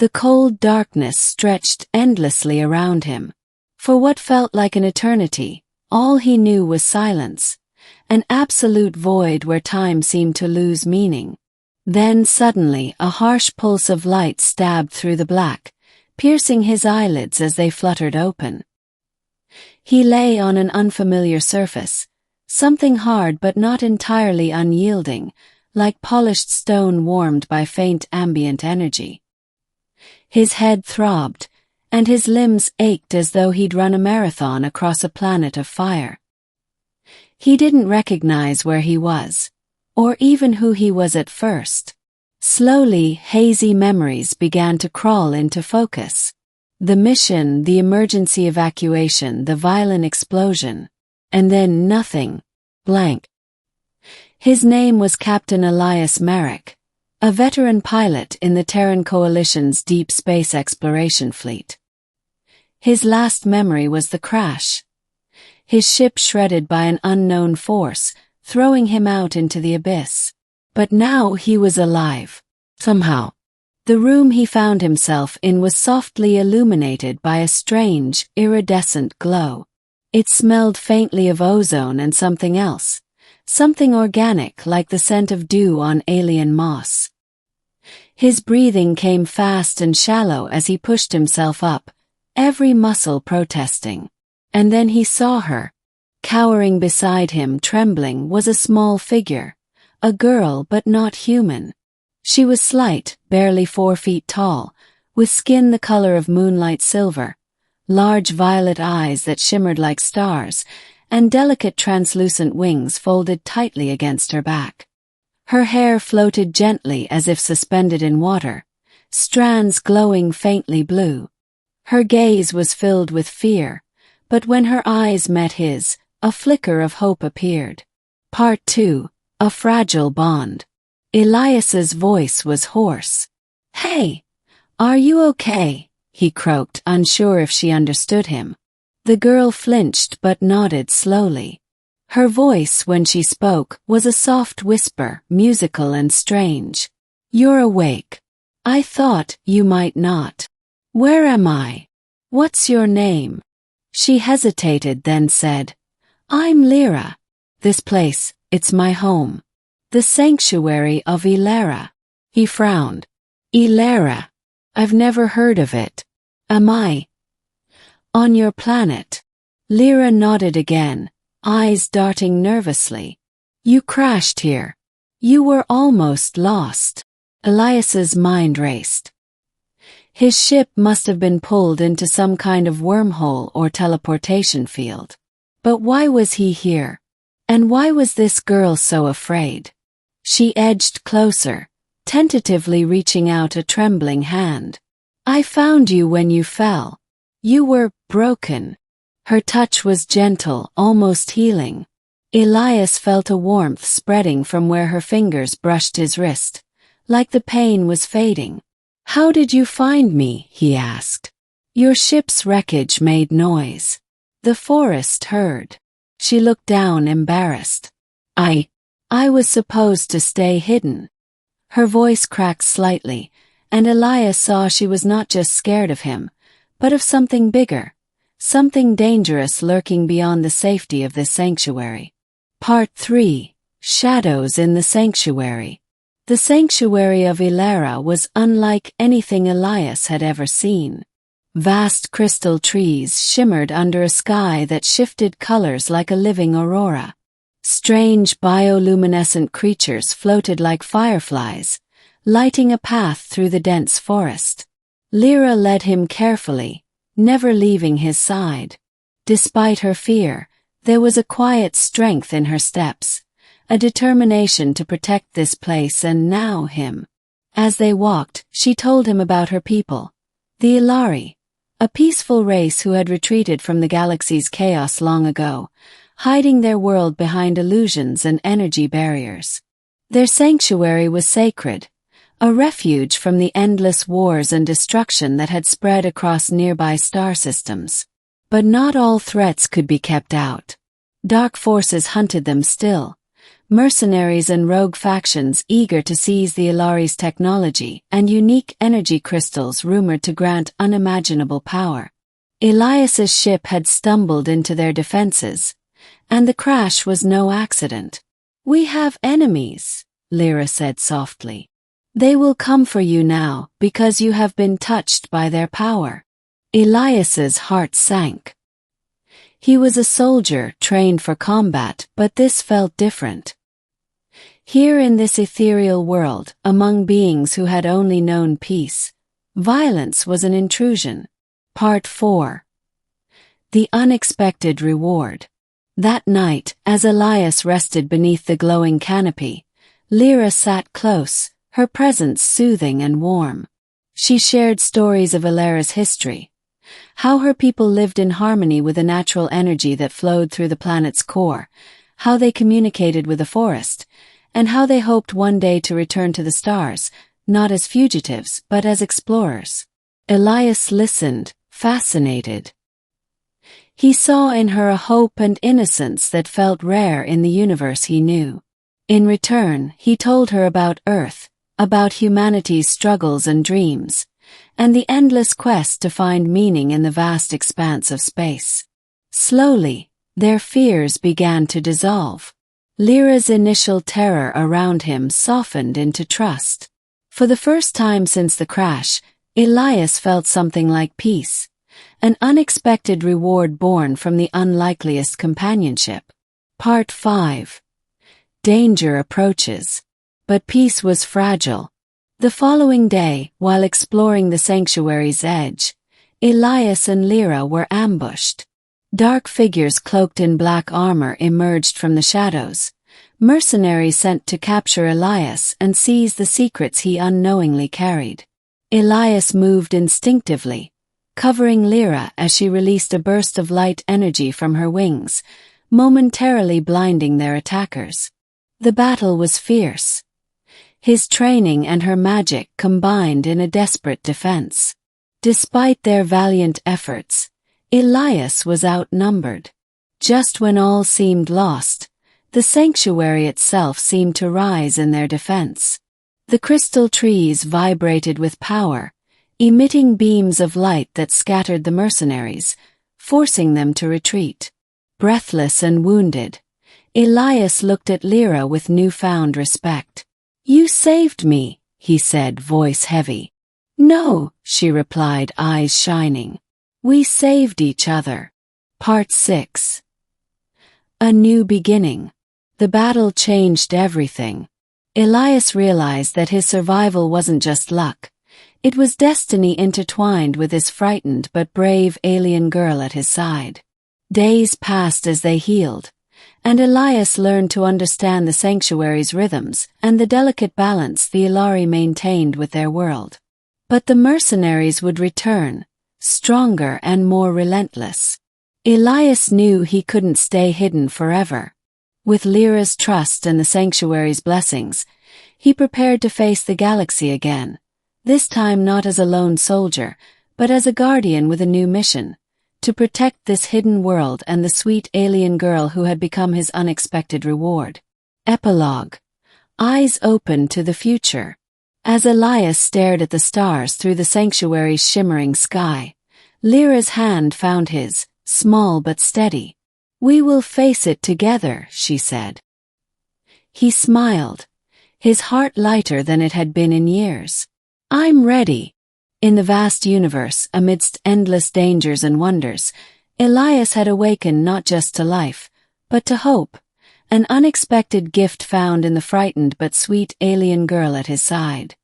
The cold darkness stretched endlessly around him. For what felt like an eternity, all he knew was silence, an absolute void where time seemed to lose meaning. Then suddenly a harsh pulse of light stabbed through the black, piercing his eyelids as they fluttered open. He lay on an unfamiliar surface, something hard but not entirely unyielding, like polished stone warmed by faint ambient energy. His head throbbed, and his limbs ached as though he'd run a marathon across a planet of fire. He didn't recognize where he was, or even who he was at first. Slowly, hazy memories began to crawl into focus. The mission, the emergency evacuation, the violent explosion, and then nothing. Blank. His name was Captain Elias Merrick, a veteran pilot in the Terran Coalition's deep space exploration fleet. His last memory was the crash. His ship shredded by an unknown force, throwing him out into the abyss. But now he was alive. Somehow. The room he found himself in was softly illuminated by a strange, iridescent glow. It smelled faintly of ozone and something else. Something organic like the scent of dew on alien moss. His breathing came fast and shallow as he pushed himself up, every muscle protesting. And then he saw her. Cowering beside him, trembling, was a small figure. A girl, but not human. She was slight, barely 4 feet tall, with skin the color of moonlight silver, large violet eyes that shimmered like stars, and delicate translucent wings folded tightly against her back. Her hair floated gently as if suspended in water, strands glowing faintly blue. Her gaze was filled with fear, but when her eyes met his, a flicker of hope appeared. Part 2. A fragile bond. Elias's voice was hoarse. "Hey, are you okay?" he croaked, unsure if she understood him. The girl flinched but nodded slowly. Her voice, when she spoke, was a soft whisper, musical and strange. "You're awake. I thought you might not. Where am I? What's your name?" She hesitated, then said, "I'm Lira. This place, it's my home. The sanctuary of Aelara." He frowned. "Aelara? I've never heard of it. Am I on your planet?" Lira nodded again, eyes darting nervously. "You crashed here. You were almost lost." Elias's mind raced. His ship must have been pulled into some kind of wormhole or teleportation field. But why was he here? And why was this girl so afraid? She edged closer, tentatively reaching out a trembling hand. "I found you when you fell. You were broken." Her touch was gentle, almost healing. Elias felt a warmth spreading from where her fingers brushed his wrist, like the pain was fading. "How did you find me?" he asked. "Your ship's wreckage made noise. The forest heard." She looked down, embarrassed. I was supposed to stay hidden." Her voice cracked slightly, and Elias saw she was not just scared of him, but of something bigger, something dangerous lurking beyond the safety of this sanctuary. Part 3. Shadows in the Sanctuary. The sanctuary of Aelara was unlike anything Elias had ever seen. Vast crystal trees shimmered under a sky that shifted colors like a living aurora. Strange bioluminescent creatures floated like fireflies, lighting a path through the dense forest. Lira led him carefully, never leaving his side. Despite her fear, there was a quiet strength in her steps, a determination to protect this place and now him. As they walked, she told him about her people, the Aelara, a peaceful race who had retreated from the galaxy's chaos long ago, hiding their world behind illusions and energy barriers. Their sanctuary was sacred, a refuge from the endless wars and destruction that had spread across nearby star systems. But not all threats could be kept out. Dark forces hunted them still, mercenaries and rogue factions eager to seize the Aelara's technology and unique energy crystals rumored to grant unimaginable power. Elias's ship had stumbled into their defenses, and the crash was no accident. "We have enemies," Lira said softly. "They will come for you now because you have been touched by their power." Elias's heart sank. He was a soldier trained for combat, but this felt different. Here in this ethereal world, among beings who had only known peace, violence was an intrusion. Part 4. The Unexpected Reward. That night, as Elias rested beneath the glowing canopy, Lira sat close, her presence soothing and warm. She shared stories of Aelara's history, how her people lived in harmony with the natural energy that flowed through the planet's core, how they communicated with the forest, and how they hoped one day to return to the stars, not as fugitives but as explorers. Elias listened, fascinated. He saw in her a hope and innocence that felt rare in the universe he knew. In return, he told her about Earth, about humanity's struggles and dreams, and the endless quest to find meaning in the vast expanse of space. Slowly, their fears began to dissolve. Lyra's initial terror around him softened into trust. For the first time since the crash, Elias felt something like peace, an unexpected reward born from the unlikeliest companionship. Part 5. Danger approaches. But peace was fragile. The following day, while exploring the sanctuary's edge, Elias and Lira were ambushed. Dark figures cloaked in black armor emerged from the shadows, mercenaries sent to capture Elias and seize the secrets he unknowingly carried. Elias moved instinctively, covering Lira as she released a burst of light energy from her wings, momentarily blinding their attackers. The battle was fierce. His training and her magic combined in a desperate defense. Despite their valiant efforts, Elias was outnumbered. Just when all seemed lost, the sanctuary itself seemed to rise in their defense. The crystal trees vibrated with power, emitting beams of light that scattered the mercenaries, forcing them to retreat. Breathless and wounded, Elias looked at Lira with newfound respect. "You saved me," he said, voice heavy. "No," she replied, eyes shining. "We saved each other." Part 6. A New Beginning. The battle changed everything. Elias realized that his survival wasn't just luck. It was destiny intertwined with this frightened but brave alien girl at his side. Days passed as they healed, and Elias learned to understand the sanctuary's rhythms and the delicate balance the Aelari maintained with their world. But the mercenaries would return, stronger and more relentless. Elias knew he couldn't stay hidden forever. With Lyra's trust and the sanctuary's blessings, he prepared to face the galaxy again, this time not as a lone soldier, but as a guardian with a new mission, to protect this hidden world and the sweet alien girl who had become his unexpected reward. Epilogue. Eyes open to the future. As Elias stared at the stars through the sanctuary's shimmering sky, Lyra's hand found his, small but steady. "We will face it together," she said. He smiled, his heart lighter than it had been in years. "I'm ready." In the vast universe, amidst endless dangers and wonders, Elias had awakened not just to life, but to hope, an unexpected gift found in the frightened but sweet alien girl at his side.